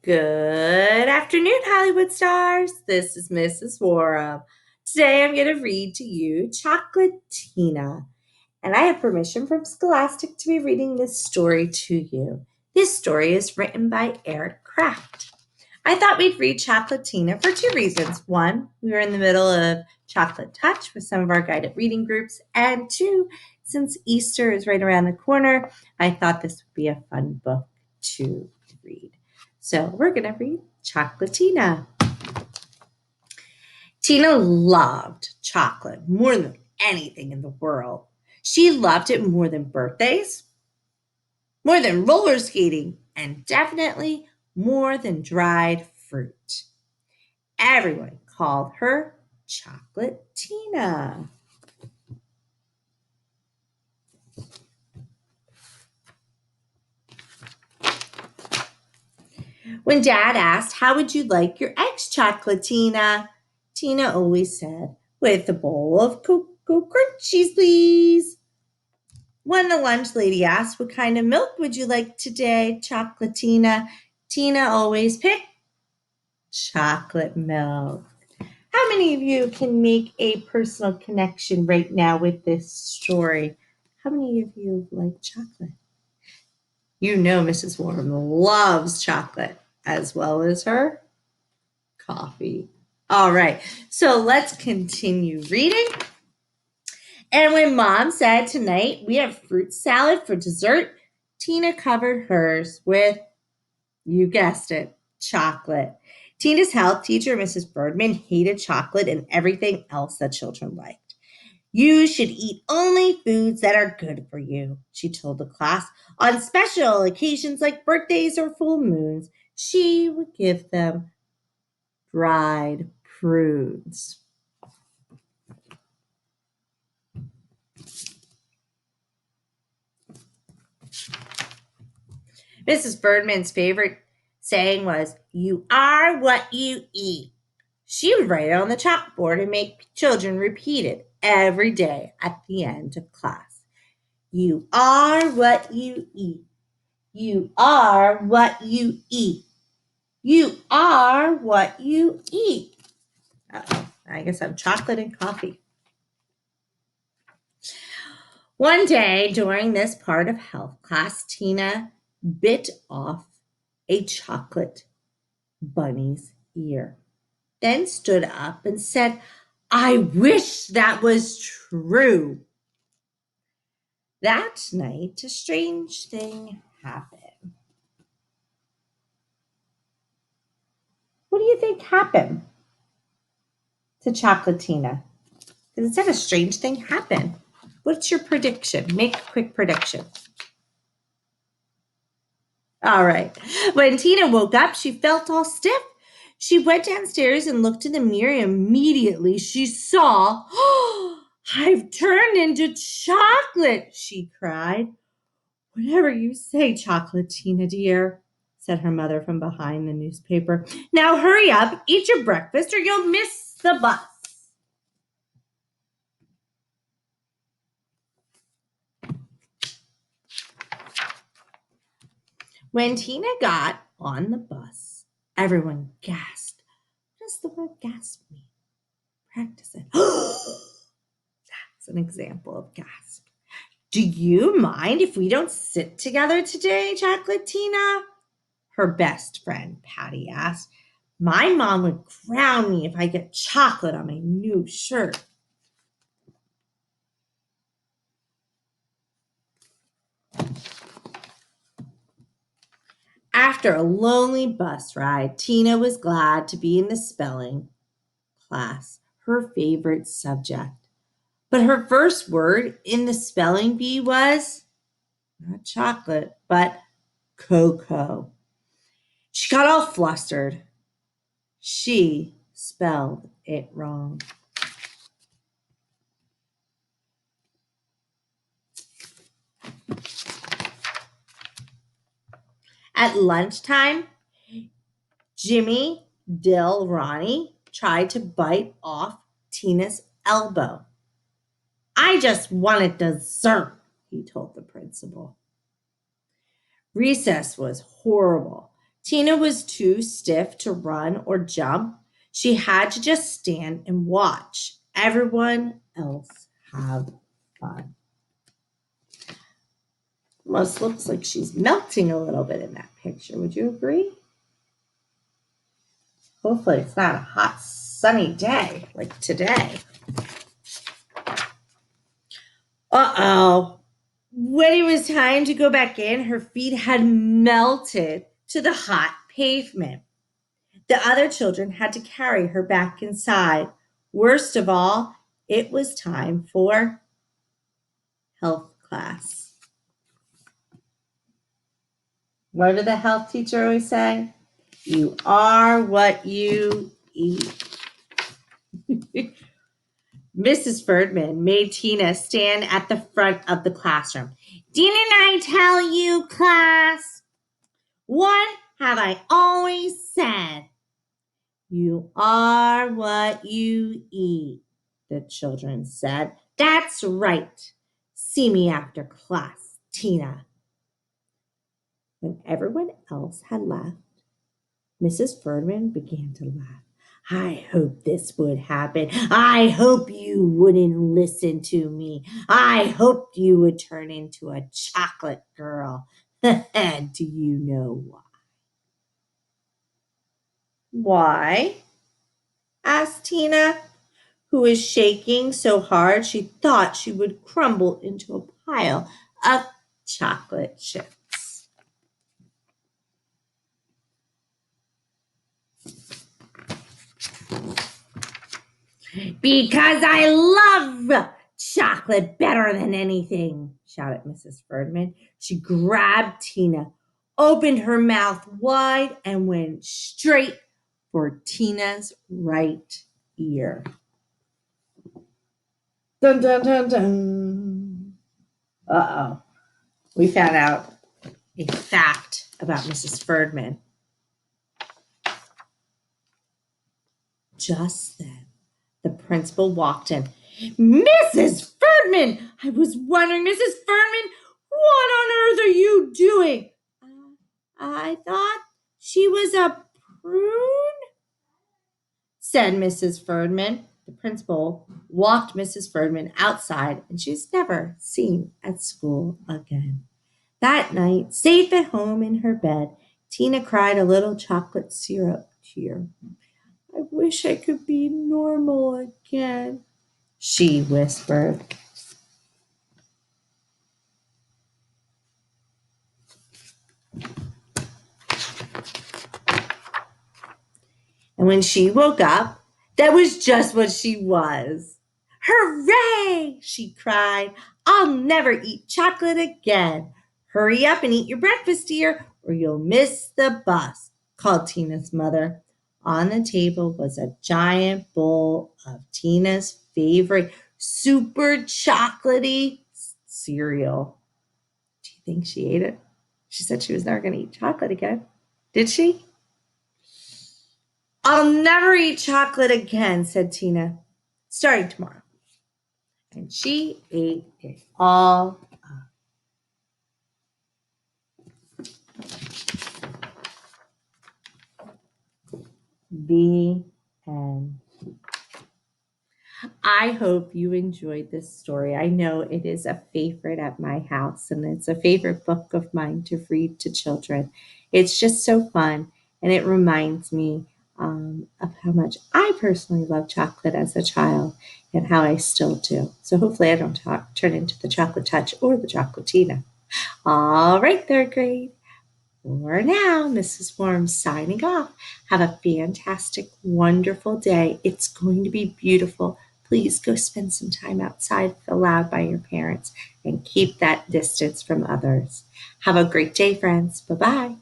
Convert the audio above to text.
Good afternoon, Hollywood stars. This is Mrs. Woram. Today I'm going to read to you Chocolatina, and I have permission from Scholastic to be reading this story to you. This story is written by Eric Kraft. I thought we'd read Chocolatina for two reasons. One, we were in the middle of Chocolate Touch with some of our guided reading groups, and two, since Easter is right around the corner, I thought this would be a fun book to read. So we're going to read Chocolatina. Tina loved chocolate more than anything in the world. She loved it more than birthdays, more than roller skating, and definitely more than dried fruit. Everyone called her Chocolatina. When Dad asked, "How would you like your eggs, Chocolatina?" Tina always said, "With a bowl of Cocoa Crunchies, please." When the lunch lady asked, "What kind of milk would you like today, Chocolatina?" Tina always picked chocolate milk. How many of you can make a personal connection right now with this story? How many of you like chocolate? You know Mrs. Woram loves chocolate as well as her coffee. All right, so let's continue reading. And when Mom said tonight we have fruit salad for dessert, Tina covered hers with, you guessed it, chocolate. Tina's health teacher, Mrs. Birdman, hated chocolate and everything else that children liked. "You should eat only foods that are good for you," she told the class. On special occasions like birthdays or full moons, she would give them dried prunes. Mrs. Birdman's favorite saying was, "You are what you eat." She would write it on the chalkboard and make children repeat it every day at the end of class. "You are what you eat. You are what you eat. You are what you eat." Uh-oh, I guess I'm chocolate and coffee. One day during this part of health class, Tina bit off a chocolate bunny's ear, then stood up and said, "I wish that was true." That night, a strange thing happened. What do you think happened to Chocolatina? Because it said a strange thing happened. What's your prediction? Make a quick prediction. All right. When Tina woke up, she felt all stiff. She went downstairs and looked in the mirror. Immediately, she saw, "Oh, I've turned into chocolate," she cried. "Whatever you say, Chocolatina, dear," said her mother from behind the newspaper. "Now hurry up, eat your breakfast, or you'll miss the bus." When Tina got on the bus, everyone gasped. What does the word gasp mean? Practice it. That's an example of gasp. "Do you mind if we don't sit together today, Chocolatina?" her best friend Patty asked. "My mom would ground me if I get chocolate on my new shirt." After a lonely bus ride, Tina was glad to be in the spelling class, her favorite subject. But her first word in the spelling bee was not chocolate, but cocoa. She got all flustered. She spelled it wrong. At lunchtime, Jimmy Ronnie tried to bite off Tina's elbow. "I just wanted dessert," he told the principal. Recess was horrible. Tina was too stiff to run or jump. She had to just stand and watch everyone else have fun. Almost looks like she's melting a little bit in that picture. Would you agree? Hopefully it's not a hot, sunny day like today. Uh-oh. When it was time to go back in, her feet had melted to the hot pavement. The other children had to carry her back inside. Worst of all, it was time for health class. What did the health teacher always say? You are what you eat. Mrs. Ferdman made Tina stand at the front of the classroom. Didn't I tell you, class? What have I always said? You are what you eat, the children said. That's right. See me after class, Tina. When everyone else had left, Mrs. Ferdman began to laugh. I hope this would happen. I hope you wouldn't listen to me. I hoped you would turn into a chocolate girl. Do you know why? Why? Asked Tina, who was shaking so hard she thought she would crumble into a pile of chocolate chips. Because I love chocolate better than anything, shouted Mrs. Ferdman. She grabbed Tina, opened her mouth wide, and went straight for Tina's right ear. Dun, dun, dun, dun. Uh-oh. We found out a fact about Mrs. Ferdman. Just then, the principal walked in. Mrs. Ferdman! I was wondering, Mrs. Ferdman, what on earth are you doing? I thought she was a prune, said Mrs. Ferdman. The principal walked Mrs. Ferdman outside, and she was never seen at school again. That night, safe at home in her bed, Tina cried a little chocolate syrup tear. I wish I could be normal again, she whispered. And when she woke up, that was just what she was. Hooray! She cried. I'll never eat chocolate again. Hurry up and eat your breakfast, dear, or you'll miss the bus, called Tina's mother. On the table was a giant bowl of Tina's favorite super chocolatey cereal. Do you think she ate it? She said she was never going to eat chocolate again. Did she? I'll never eat chocolate again, said Tina, starting tomorrow. And she ate it all up. The end. I hope you enjoyed this story. I know it is a favorite at my house, and it's a favorite book of mine to read to children. It's just so fun, and it reminds me of how much I personally loved chocolate as a child and how I still do. So hopefully I don't turn into the chocolate touch or the chocolatina. All right, third grade. For now, Mrs. Woram signing off. Have a fantastic, wonderful day. It's going to be beautiful. Please go spend some time outside, if allowed by your parents, and keep that distance from others. Have a great day, friends. Bye-bye.